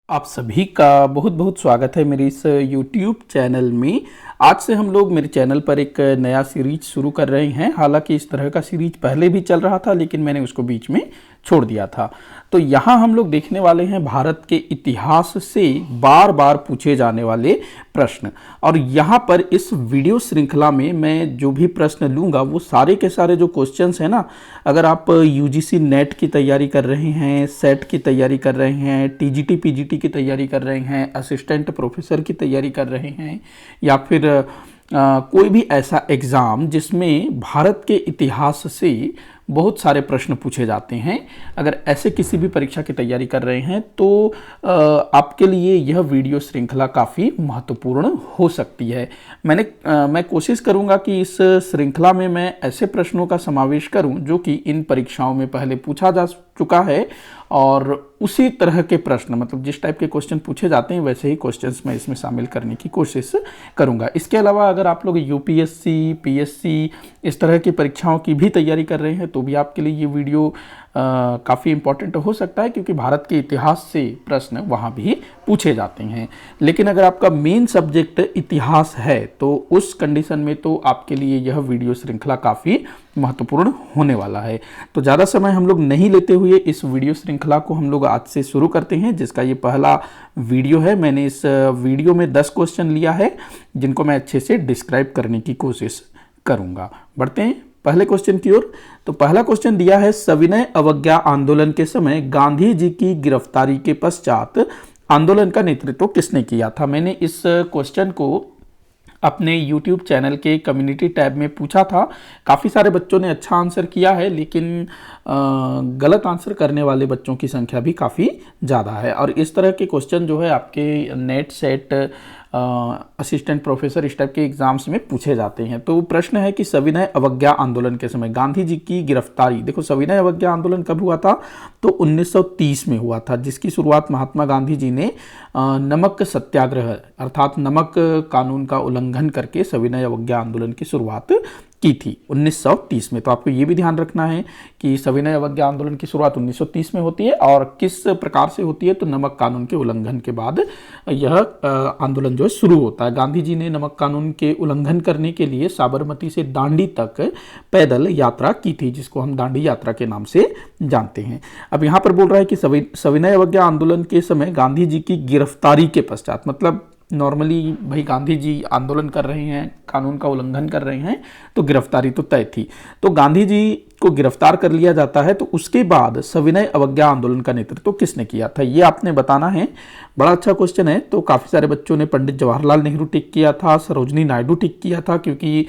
आप सभी का बहुत बहुत स्वागत है मेरे इस YouTube चैनल में। आज से हम लोग मेरे चैनल पर एक नया सीरीज शुरू कर रहे हैं। हालांकि इस तरह का सीरीज पहले भी चल रहा था, लेकिन मैंने उसको बीच में छोड़ दिया था। तो यहाँ हम लोग देखने वाले हैं भारत के इतिहास से बार बार पूछे जाने वाले प्रश्न। और यहाँ पर इस वीडियो श्रृंखला में मैं जो भी प्रश्न लूँगा वो सारे के सारे जो क्वेश्चंस हैं ना, अगर आप यूजीसी नेट की तैयारी कर रहे हैं, सेट की तैयारी कर रहे हैं, टीजीटी पीजीटी की तैयारी कर रहे हैं, असिस्टेंट प्रोफेसर की तैयारी कर रहे हैं, या फिर कोई भी ऐसा एग्ज़ाम जिसमें भारत के इतिहास से बहुत सारे प्रश्न पूछे जाते हैं, अगर ऐसे किसी भी परीक्षा की तैयारी कर रहे हैं तो आपके लिए यह वीडियो श्रृंखला काफ़ी महत्वपूर्ण हो सकती है। मैं कोशिश करूंगा कि इस श्रृंखला में मैं ऐसे प्रश्नों का समावेश करूं जो कि इन परीक्षाओं में पहले पूछा जा चुका है, और उसी तरह के प्रश्न, मतलब जिस टाइप के क्वेश्चन पूछे जाते हैं वैसे ही क्वेश्चंस मैं इसमें शामिल करने की कोशिश करूंगा। इसके अलावा अगर आप लोग यूपीएससी, पीएससी इस तरह की परीक्षाओं की भी तैयारी कर रहे हैं तो भी आपके लिए ये वीडियो काफ़ी इम्पॉर्टेंट हो सकता है, क्योंकि भारत के इतिहास से प्रश्न वहाँ भी पूछे जाते हैं। लेकिन अगर आपका मेन सब्जेक्ट इतिहास है तो उस कंडीशन में तो आपके लिए यह वीडियो श्रृंखला काफ़ी महत्वपूर्ण होने वाला है। तो ज़्यादा समय हम लोग नहीं लेते हुए इस वीडियो श्रृंखला को हम लोग आज से शुरू करते हैं, जिसका ये पहला वीडियो है। मैंने इस वीडियो में 10 क्वेश्चन लिया है जिनको मैं अच्छे से डिस्क्राइब करने की कोशिश करूँगा। बढ़ते हैं पहले क्वेश्चन की ओर। तो पहला क्वेश्चन दिया है, सविनय अवज्ञा आंदोलन के समय गांधी जी की गिरफ्तारी के पश्चात आंदोलन का नेतृत्व किसने किया था। मैंने इस क्वेश्चन को अपने YouTube चैनल के कम्युनिटी टैब में पूछा था। काफ़ी सारे बच्चों ने अच्छा आंसर किया है, लेकिन गलत आंसर करने वाले बच्चों की संख्या भी काफ़ी ज़्यादा है। और इस तरह के क्वेश्चन जो है आपके नेट सेट असिस्टेंट प्रोफेसर इस टाइप के एग्जाम्स में पूछे जाते हैं। तो प्रश्न है कि सविनय अवज्ञा आंदोलन के समय गांधी जी की गिरफ्तारी, देखो सविनय अवज्ञा आंदोलन कब हुआ था तो 1930 में हुआ था, जिसकी शुरुआत महात्मा गांधी जी ने नमक सत्याग्रह अर्थात नमक कानून का उल्लंघन करके सविनय अवज्ञा आंदोलन की शुरुआत की थी 1930 में। तो आपको ये भी ध्यान रखना है कि सविनय अवज्ञा आंदोलन की शुरुआत 1930 में होती है, और किस प्रकार से होती है तो नमक कानून के उल्लंघन के बाद यह आंदोलन जो है शुरू होता है। गांधी जी ने नमक कानून के उल्लंघन करने के लिए साबरमती से दांडी तक पैदल यात्रा की थी, जिसको हम दांडी यात्रा के नाम से जानते हैं। अब यहाँ पर बोल रहा है कि सविनय अवज्ञा आंदोलन के समय गांधी जी की गिरफ्तारी के पश्चात, मतलब नॉर्मली भाई गांधी जी आंदोलन कर रहे हैं, कानून का उल्लंघन कर रहे हैं, तो गिरफ्तारी तो तय थी। तो गांधी जी को गिरफ्तार कर लिया जाता है, तो उसके बाद सविनय अवज्ञा आंदोलन का नेतृत्व किसने किया था, ये आपने बताना है। बड़ा अच्छा क्वेश्चन है। तो काफ़ी सारे बच्चों ने पंडित जवाहरलाल नेहरू टिक किया था, सरोजनी नायडू टिक किया था, क्योंकि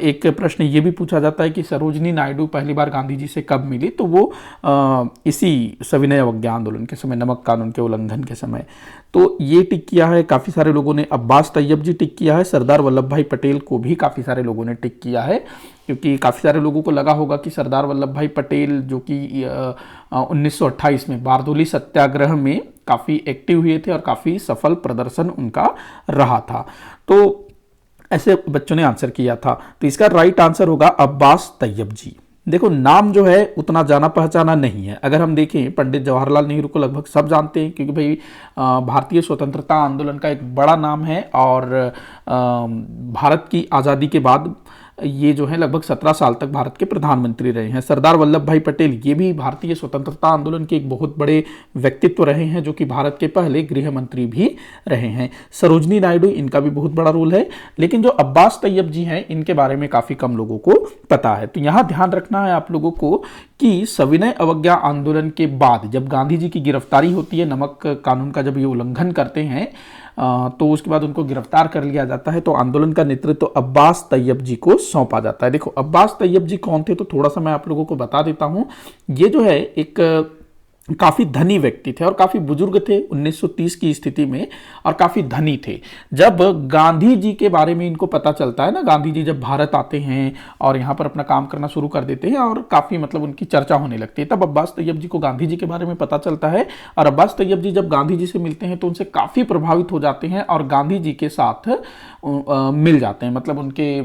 एक प्रश्न ये भी पूछा जाता है कि सरोजनी नायडू पहली बार गांधी जी से कब मिली, तो वो इसी सविनय अवज्ञा आंदोलन के समय, नमक कानून के उल्लंघन के समय। तो ये टिक किया है। काफ़ी सारे लोगों ने अब्बास तैयब जी टिक किया है। सरदार वल्लभ भाई पटेल को भी काफ़ी सारे लोगों ने टिक किया है, क्योंकि काफ़ी सारे लोगों को लगा होगा कि सरदार वल्लभ भाई पटेल जो कि 1928 में बारदोली सत्याग्रह में काफ़ी एक्टिव हुए थे और काफ़ी सफल प्रदर्शन उनका रहा था। तो ऐसे बच्चों ने आंसर किया था। तो इसका राइट आंसर होगा अब्बास तैयब जी। देखो नाम जो है उतना जाना पहचाना नहीं है। अगर हम देखें पंडित जवाहरलाल नेहरू को लगभग सब जानते हैं, क्योंकि भाई भारतीय स्वतंत्रता आंदोलन का एक बड़ा नाम है, और भारत की आज़ादी के बाद ये जो है लगभग 17 साल तक भारत के प्रधानमंत्री रहे हैं। सरदार वल्लभ भाई पटेल ये भी भारतीय स्वतंत्रता आंदोलन के एक बहुत बड़े व्यक्तित्व रहे हैं, जो कि भारत के पहले गृह मंत्री भी रहे हैं। सरोजनी नायडू, इनका भी बहुत बड़ा रोल है। लेकिन जो अब्बास तैयब जी हैं, इनके बारे में काफ़ी कम लोगों को पता है। तो यहाँ ध्यान रखना है आप लोगों को कि सविनय अवज्ञा आंदोलन के बाद जब गांधी जी की गिरफ्तारी होती है, नमक कानून का जब ये उल्लंघन करते हैं, तो उसके बाद उनको गिरफ्तार कर लिया जाता है। तो आंदोलन का नेतृत्व अब्बास तैयब जी को सौंपा जाता है। देखो अब्बास तैयब जी कौन थे, तो थोड़ा सा मैं आप लोगों को बता देता हूं। ये जो है एक काफ़ी धनी व्यक्ति थे और काफ़ी बुजुर्ग थे 1930 की स्थिति में, और काफ़ी धनी थे। जब गांधी जी के बारे में इनको पता चलता है ना, गांधी जी जब भारत आते हैं और यहाँ पर अपना काम करना शुरू कर देते हैं और काफ़ी मतलब उनकी चर्चा होने लगती है, तब अब्बास तैयब जी को गांधी जी के बारे में पता चलता है। और अब्बास तैयब जी जब गांधी जी से मिलते हैं तो उनसे काफ़ी प्रभावित हो जाते हैं और गांधी जी के साथ मिल जाते हैं। मतलब उनके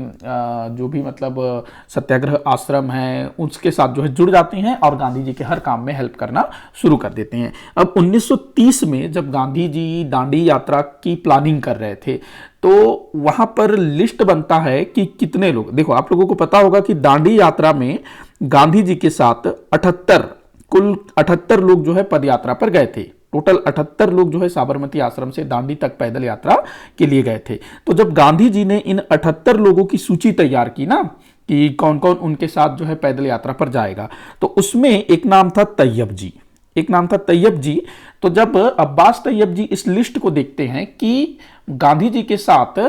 जो भी मतलब सत्याग्रह आश्रम है उसके साथ जो है जुड़ जाते हैं और गांधी जी के हर काम में हेल्प करना शुरू कर देते हैं। अब 1930 में जब गांधी जी दांडी यात्रा की प्लानिंग कर रहे थे तो वहां पर लिस्ट बनता है कि कितने लोग, देखो आप लोगों को पता होगा कि दांडी यात्रा में गांधी जी के साथ 78 कुल 78 लोग जो है पद यात्रा पर गए थे। टोटल 78 लोग जो है साबरमती आश्रम से दांडी तक पैदल यात्रा के लिए गए थे। तो जब गांधी जी ने इन 78 लोगों की सूची तैयार की ना कि कौन कौन उनके साथ जो है पैदल यात्रा पर जाएगा, तो उसमें एक नाम था तैयब जी, एक नाम था तैयब जी। तो जब अब्बास तैयब जी इस लिस्ट को देखते हैं कि गांधी जी के साथ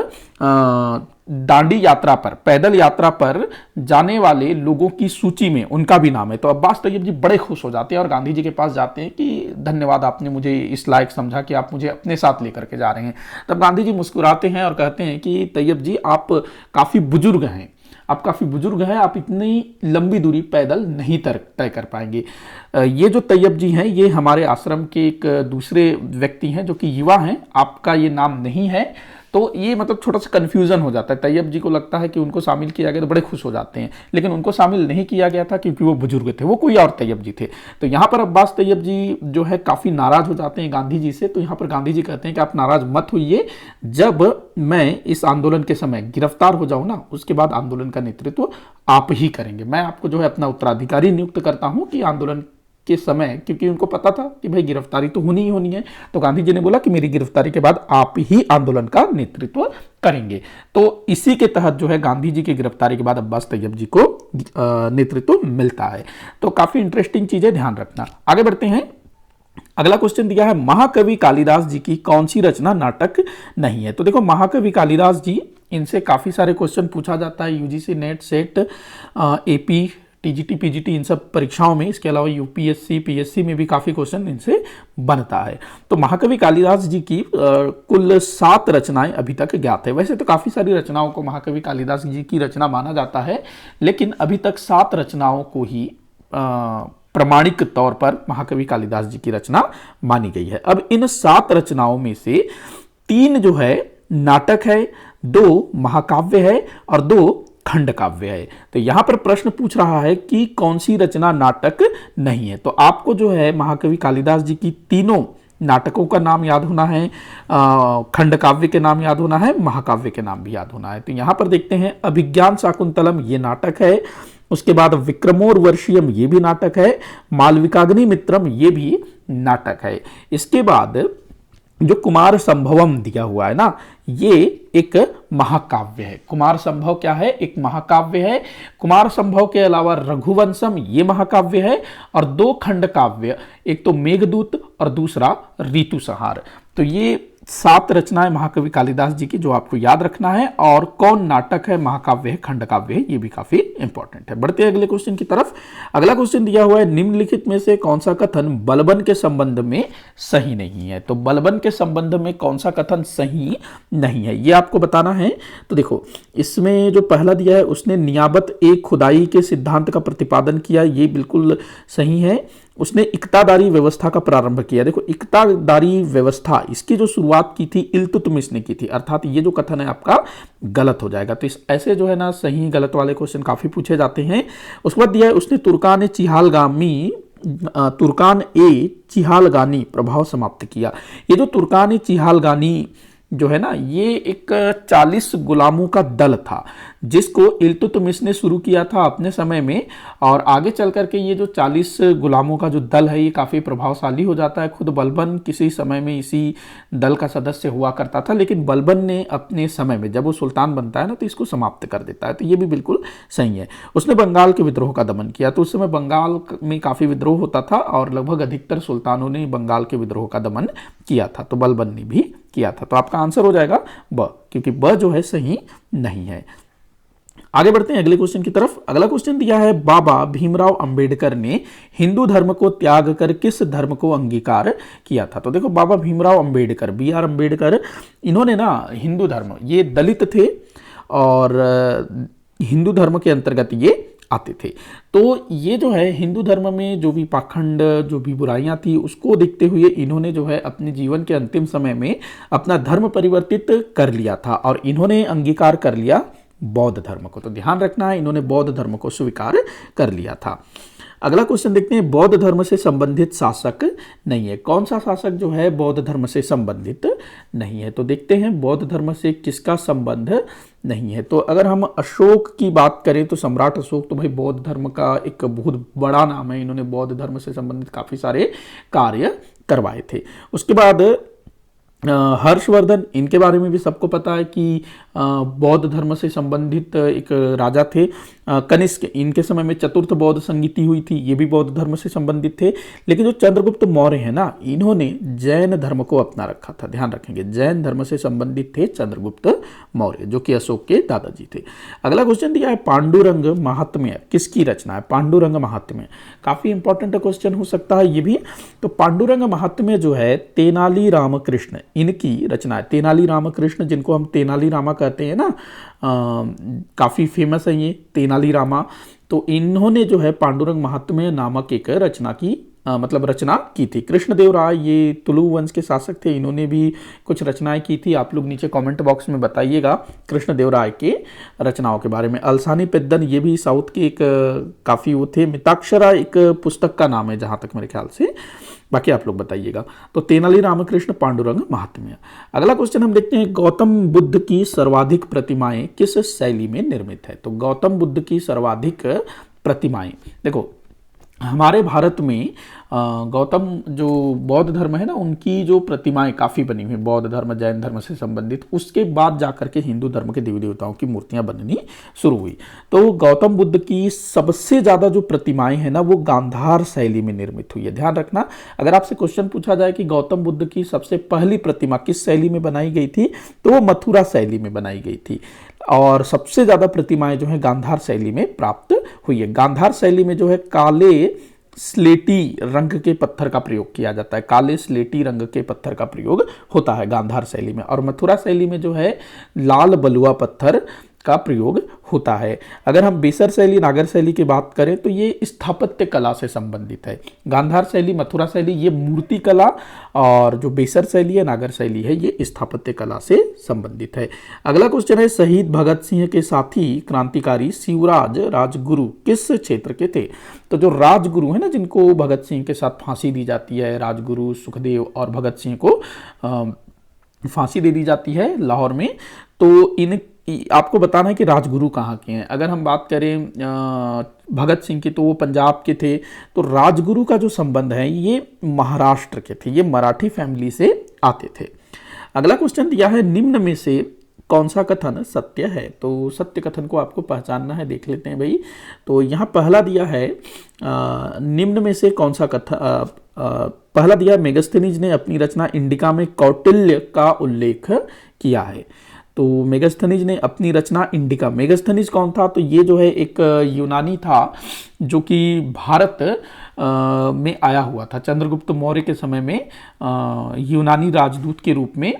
दांडी यात्रा पर पैदल यात्रा पर जाने वाले लोगों की सूची में उनका भी नाम है, तो अब्बास तैयब जी बड़े खुश हो जाते हैं और गांधी जी के पास जाते हैं कि धन्यवाद, आपने मुझे इस लायक समझा कि आप मुझे अपने साथ लेकर के जा रहे हैं। तब गांधी जी मुस्कुराते हैं और कहते हैं कि तैयब जी आप काफ़ी बुजुर्ग हैं, आप काफ़ी बुजुर्ग हैं, आप इतनी लंबी दूरी पैदल नहीं तय कर पाएंगे। ये जो तैयब जी हैं ये हमारे आश्रम के एक दूसरे व्यक्ति हैं जो कि युवा हैं, आपका ये नाम नहीं है। तो ये मतलब छोटा सा कन्फ्यूजन हो जाता है। तैयब जी को लगता है कि उनको शामिल किया गया तो बड़े खुश हो जाते हैं, लेकिन उनको शामिल नहीं किया गया था क्योंकि वो बुजुर्ग थे, वो कोई और तैयब जी थे। तो यहाँ पर अब्बास तैयब जी जो है काफ़ी नाराज हो जाते हैं गांधी जी से। तो यहाँ पर गांधी जी कहते हैं कि आप नाराज मत होइए, जब मैं इस आंदोलन के समय गिरफ्तार हो जाऊँ ना, उसके बाद आंदोलन का नेतृत्व आप ही करेंगे। मैं आपको जो है अपना उत्तराधिकारी नियुक्त करता हूँ कि आंदोलन के समय, क्योंकि उनको पता था कि भाई गिरफ्तारी तो होनी ही होनी है, तो गांधी जी ने बोला कि मेरी गिरफ्तारी के बाद आप ही आंदोलन का नेतृत्व करेंगे। तो इसी के तहत जो है गांधी जी की गिरफ्तारी के बाद अब्बास तैयब जी को नेतृत्व मिलता है। तो काफी इंटरेस्टिंग चीजें, ध्यान रखना। आगे बढ़ते हैं। अगला क्वेश्चन दिया है, महाकवि कालिदास जी की कौन सी रचना नाटक नहीं है? तो देखो महाकवि कालिदास जी, इनसे काफी सारे क्वेश्चन पूछा जाता है UGC NET SET AP TGT PGT इन सब परीक्षाओं में। इसके अलावा यूपीएससी पीएससी में भी काफ़ी क्वेश्चन इनसे बनता है। तो महाकवि कालिदास जी की कुल 7 रचनाएं अभी तक ज्ञात है। वैसे तो काफ़ी सारी रचनाओं को महाकवि कालिदास जी की रचना माना जाता है, लेकिन अभी तक 7 रचनाओं को ही प्रमाणिक तौर पर महाकवि कालिदास जी की रचना मानी गई है। अब इन 7 रचनाओं में से 3 जो है नाटक है, 2 महाकाव्य है और 2 खंड काव्य है। तो यहां पर प्रश्न पूछ रहा है कि कौन सी रचना नाटक नहीं है। तो आपको जो है महाकवि कालिदास जी की तीनों नाटकों का नाम याद होना है, खंड काव्य के नाम याद होना है, महाकाव्य के नाम भी याद होना है। तो यहां पर देखते हैं, अभिज्ञान शाकुंतलम ये नाटक है, उसके बाद विक्रमोर्वशीयम ये भी नाटक है, मालविकाग्नि मित्रम ये भी नाटक है। इसके बाद जो कुमार संभवम दिया हुआ है ना, ये एक महाकाव्य है। कुमार संभव क्या है? एक महाकाव्य है। कुमार संभव के अलावा रघुवंशम ये महाकाव्य है, और 2 खंड काव्य, एक तो मेघदूत और दूसरा ऋतुसंहार। तो ये 7 रचनाएं महाकवि कालिदास जी की जो आपको याद रखना है, और कौन नाटक है, महाकाव्य है, खंड काव्य है, ये भी काफी इंपॉर्टेंट है। बढ़ते हैं अगले क्वेश्चन की तरफ। अगला क्वेश्चन दिया हुआ है, निम्नलिखित में से कौन सा कथन बलबन के संबंध में सही नहीं है? तो बलबन के संबंध में कौन सा कथन सही नहीं है, ये आपको बताना है। तो देखो इसमें जो पहला दिया है, उसने नियाबत एक खुदाई के सिद्धांत का प्रतिपादन किया, ये बिल्कुल सही है। उसने इक्तादारी व्यवस्था का प्रारंभ किया। देखो इक्तादारी व्यवस्था, इसकी जो शुरुआत की थी इल्तुतमिश ने की थी, अर्थात ये जो कथन है आपका गलत हो जाएगा। तो इस ऐसे जो है ना सही गलत वाले क्वेश्चन काफी पूछे जाते हैं। उसके बाद दिया है, उसने तुर्कान ए चिहालगानी प्रभाव समाप्त किया। ये जो तुर्कान ए चिहालगानी जो है ना, ये एक 40 गुलामों का दल था जिसको इल्तुतमिश ने शुरू किया था अपने समय में, और आगे चल करके ये जो 40 गुलामों का जो दल है ये काफ़ी प्रभावशाली हो जाता है। खुद बलबन किसी समय में इसी दल का सदस्य हुआ करता था, लेकिन बलबन ने अपने समय में जब वो सुल्तान बनता है ना तो इसको समाप्त कर देता है। तो ये भी बिल्कुल सही है। उसने बंगाल के विद्रोह का दमन किया। तो उस समय बंगाल में काफ़ी विद्रोह होता था और लगभग अधिकतर सुल्तानों ने बंगाल के विद्रोह का दमन किया था, तो बलबन ने भी किया था। तो आपका आंसर हो जाएगा ब, क्योंकि ब जो है सही नहीं है। आगे बढ़ते हैं अगले क्वेश्चन की तरफ। अगला क्वेश्चन दिया है, बाबा भीमराव अंबेडकर ने हिंदू धर्म को त्याग कर किस धर्म को अंगीकार किया था? तो देखो बाबा भीमराव अंबेडकर, BR अंबेडकर, इन्होंने ना हिंदू धर्म, ये दलित थे और हिंदू धर्म के अंतर्गत ये आते थे। तो ये जो है हिंदू धर्म में जो भी पाखंड, जो भी बुराइयां थी, उसको देखते हुए इन्होंने जो है अपने जीवन के अंतिम समय में अपना धर्म परिवर्तित कर लिया था और इन्होंने अंगीकार कर लिया बौद्ध धर्म को। तो ध्यान रखना है, इन्होंने बौद्ध धर्म को स्वीकार कर लिया था। अगला क्वेश्चन देखते हैं, बौद्ध धर्म से संबंधित शासक नहीं है। कौन सा शासक जो है बौद्ध धर्म से संबंधित नहीं है? तो देखते हैं बौद्ध धर्म से किसका संबंध नहीं है। तो अगर हम अशोक की बात करें तो सम्राट अशोक तो भाई बौद्ध धर्म का एक बहुत बड़ा नाम है, इन्होंने बौद्ध धर्म से संबंधित काफी सारे कार्य करवाए थे। उसके बाद हर्षवर्धन, इनके बारे में भी सबको पता है कि बौद्ध धर्म से संबंधित एक राजा थे। कनिष्क, इनके समय में चतुर्थ बौद्ध संगीति हुई थी, ये भी बौद्ध धर्म से संबंधित थे। लेकिन जो चंद्रगुप्त मौर्य है ना, इन्होंने जैन धर्म को अपना रखा था, ध्यान रखेंगे, जैन धर्म से संबंधित थे चंद्रगुप्त मौर्य, जो कि अशोक के दादाजी थे। अगला क्वेश्चन दिया है, पांडुरंग महात्म्य किसकी रचना है? पांडुरंग महात्म्य काफी इंपॉर्टेंट क्वेश्चन हो सकता है ये भी। तो पांडुरंग महात्म्य जो है तेनाली रामकृष्ण, इनकी रचना है। तेनाली रामकृष्ण, जिनको हम तेनाली रामा कहते हैं ना, काफी फेमस है ये तेनाली रामा। तो इन्होंने जो है पांडुरंग महात्म्य नामक एक रचना की रचना की थी। कृष्णदेव राय, ये तुलु वंश के शासक थे, इन्होंने भी कुछ रचनाएं की थी। आप लोग नीचे कमेंट बॉक्स में बताइएगा कृष्णदेव राय के रचनाओं के बारे में। अलसानी पेद्दन, ये भी साउथ के एक काफी वो थे। मिताक्षरा एक पुस्तक का नाम है जहां तक मेरे ख्याल से, बाकी आप लोग बताइएगा। तो तेनाली रामकृष्ण, पांडुरंग महात्म्य। अगला क्वेश्चन हम देखते हैं, गौतम बुद्ध की सर्वाधिक प्रतिमाएं किस शैली में निर्मित है? तो गौतम बुद्ध की सर्वाधिक प्रतिमाएं, देखो हमारे भारत में गौतम जो बौद्ध धर्म है ना, उनकी जो प्रतिमाएं काफ़ी बनी हुई, बौद्ध धर्म जैन धर्म से संबंधित। उसके बाद जाकर के हिंदू धर्म के देवी देवताओं की मूर्तियां बननी शुरू हुई। तो गौतम बुद्ध की सबसे ज़्यादा जो प्रतिमाएं हैं ना, वो गांधार शैली में निर्मित हुई है। ध्यान रखना, अगर आपसे क्वेश्चन पूछा जाए कि गौतम बुद्ध की सबसे पहली प्रतिमा किस शैली में बनाई गई थी, तो वो मथुरा शैली में बनाई गई थी। और सबसे ज़्यादा प्रतिमाएं जो है गांधार शैली में प्राप्त हुई है। गांधार शैली में जो है काले स्लेटी रंग के पत्थर का प्रयोग किया जाता है, काले स्लेटी रंग के पत्थर का प्रयोग होता है गांधार शैली में। और मथुरा शैली में जो है लाल बलुआ पत्थर का प्रयोग होता है। अगर हम बेसर शैली, नागर शैली की बात करें तो ये स्थापत्य कला से संबंधित है। गांधार शैली, मथुरा शैली ये मूर्ति कला, और जो बेसर शैली है, नागर शैली है, ये स्थापत्य कला से संबंधित है। अगला क्वेश्चन है, शहीद भगत सिंह के साथी क्रांतिकारी शिवराज राजगुरु किस क्षेत्र के थे? तो जो राजगुरु है ना, जिनको भगत सिंह के साथ फांसी दी जाती है, राजगुरु सुखदेव और भगत सिंह को फांसी दे दी जाती है लाहौर में। तो इन आपको बताना है कि राजगुरु कहाँ के हैं। अगर हम बात करें भगत सिंह की, तो वो पंजाब के थे। तो राजगुरु का जो संबंध है ये महाराष्ट्र के थे, ये मराठी फैमिली से आते थे। अगला क्वेश्चन दिया है, निम्न में से कौन सा कथन सत्य है? तो सत्य कथन को आपको पहचानना है, देख लेते हैं भाई। तो यहाँ पहला दिया है, निम्न में से कौन सा कथन, पहला दिया, मेगस्थनीज ने अपनी रचना इंडिका में कौटिल्य का उल्लेख किया है। तो मेगस्थनीज ने अपनी रचना इंडिका, मेगस्थनीज कौन था? तो ये जो है एक यूनानी था जो कि भारत में आया हुआ था। चंद्रगुप्त मौर्य के समय में यूनानी राजदूत के रूप में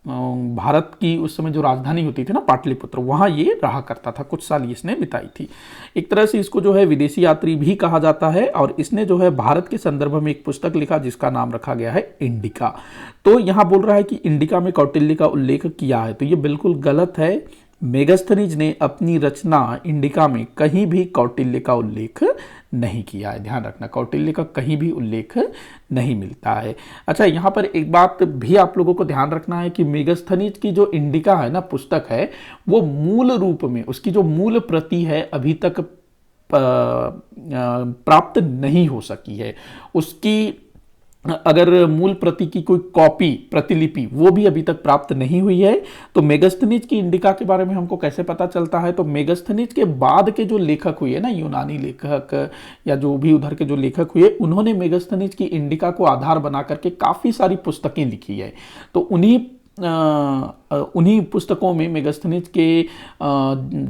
भारत की उस समय जो राजधानी होती थी ना, पाटलिपुत्र, वहाँ ये रहा करता था। कुछ साल इसने बिताई थी। एक तरह से इसको जो है विदेशी यात्री भी कहा जाता है। और इसने जो है भारत के संदर्भ में एक पुस्तक लिखा जिसका नाम रखा गया है इंडिका। तो यहाँ बोल रहा है कि इंडिका में कौटिल्य का उल्लेख किया है, तो ये बिल्कुल गलत है। मेगस्थनीज ने अपनी रचना इंडिका में कहीं भी कौटिल्य का उल्लेख नहीं किया है। ध्यान रखना, कौटिल्य का कहीं भी उल्लेख नहीं मिलता है। अच्छा, यहाँ पर एक बात भी आप लोगों को ध्यान रखना है कि मेगस्थनीज की जो इंडिका है ना पुस्तक है, वो मूल रूप में उसकी जो मूल प्रति है अभी तक प्राप्त नहीं हो सकी है। उसकी अगर मूल प्रति की कोई कॉपी, प्रतिलिपि, वो भी अभी तक प्राप्त नहीं हुई है। तो मेगस्थनीज की इंडिका के बारे में हमको कैसे पता चलता है? तो मेगस्थनीज के बाद के जो लेखक हुए ना, यूनानी लेखक या जो भी उधर के जो लेखक हुए, उन्होंने मेगस्थनीज की इंडिका को आधार बना करके काफ़ी सारी पुस्तकें लिखी है। तो उन्हीं पुस्तकों में मेगस्थनीज के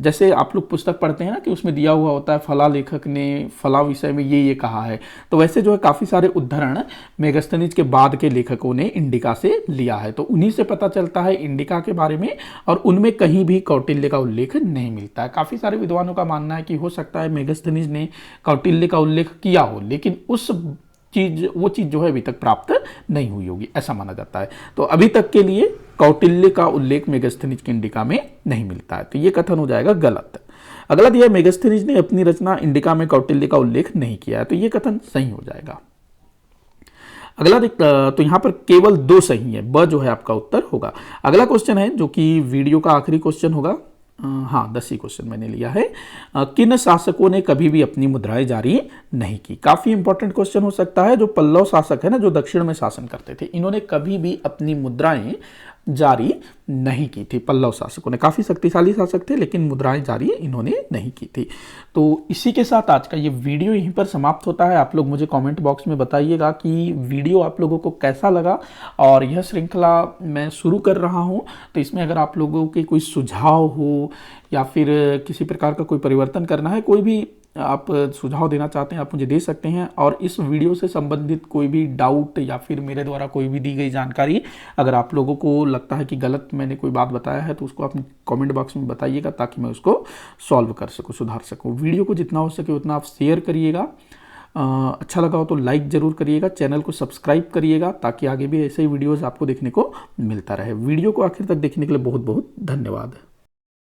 जैसे आप लोग पुस्तक पढ़ते हैं ना कि उसमें दिया हुआ होता है फला लेखक ने फला विषय में ये कहा है, तो वैसे जो है काफ़ी सारे उद्धरण मेगस्थनीज के बाद के लेखकों ने इंडिका से लिया है। तो उन्हीं से पता चलता है इंडिका के बारे में, और उनमें कहीं भी कौटिल्य का उल्लेख नहीं मिलता है। काफ़ी सारे विद्वानों का मानना है कि हो सकता है मेगस्थनीज ने कौटिल्य का उल्लेख किया हो, लेकिन वो चीज़ जो है अभी तक प्राप्त नहीं हुई होगी, ऐसा माना जाता है। तो अभी तक के लिए कौटिल्य का उल्लेख मेगस्थनीज की इंडिका में नहीं मिलता है, तो ये कथन हो जाएगा गलत। अगला दिया है मेगास्थनीज ने अपनी रचना इंडिका में कौटिल्य का उल्लेख नहीं किया है, तो ये कथन सही हो जाएगा। अगला देख, तो यहाँ पर केवल 2 सही है, ब जो है आपका उत्तर होगा। अगला क्वेश्चन है जो कि वीडियो का आखिरी क्वेश्चन होगा, हाँ 10 ही क्वेश्चन मैंने लिया है। किन शासकों ने कभी भी अपनी मुद्राएं जारी नहीं की? काफी इंपॉर्टेंट क्वेश्चन हो सकता है। जो पल्लव शासक है ना, जो दक्षिण में शासन करते थे, इन्होंने कभी भी अपनी मुद्राएं जारी नहीं की थी। पल्लव शासकों ने, काफी शक्तिशाली शासक थे, लेकिन मुद्राएं जारी इन्होंने नहीं की थी। तो इसी के साथ आज का ये वीडियो यहीं पर समाप्त होता है। आप लोग मुझे कमेंट बॉक्स में बताइएगा कि वीडियो आप लोगों को कैसा लगा, और यह श्रृंखला मैं शुरू कर रहा हूं, तो इसमें अगर आप लोगों के कोई सुझाव हो या फिर किसी प्रकार का कोई परिवर्तन करना है, कोई भी आप सुझाव देना चाहते हैं, आप मुझे दे सकते हैं। और इस वीडियो से संबंधित कोई भी डाउट या फिर मेरे द्वारा कोई भी दी गई जानकारी अगर आप लोगों को लगता है कि गलत मैंने कोई बात बताया है, तो उसको आप कमेंट बॉक्स में बताइएगा, ताकि मैं उसको सॉल्व कर सकूं, सुधार सकूं। वीडियो को जितना हो सके उतना आप शेयर करिएगा। अच्छा लगा हो तो लाइक ज़रूर करिएगा, चैनल को सब्सक्राइब करिएगा, ताकि आगे भी ऐसे ही वीडियोज़ आपको देखने को मिलता रहे। वीडियो को आखिर तक देखने के लिए बहुत बहुत धन्यवाद।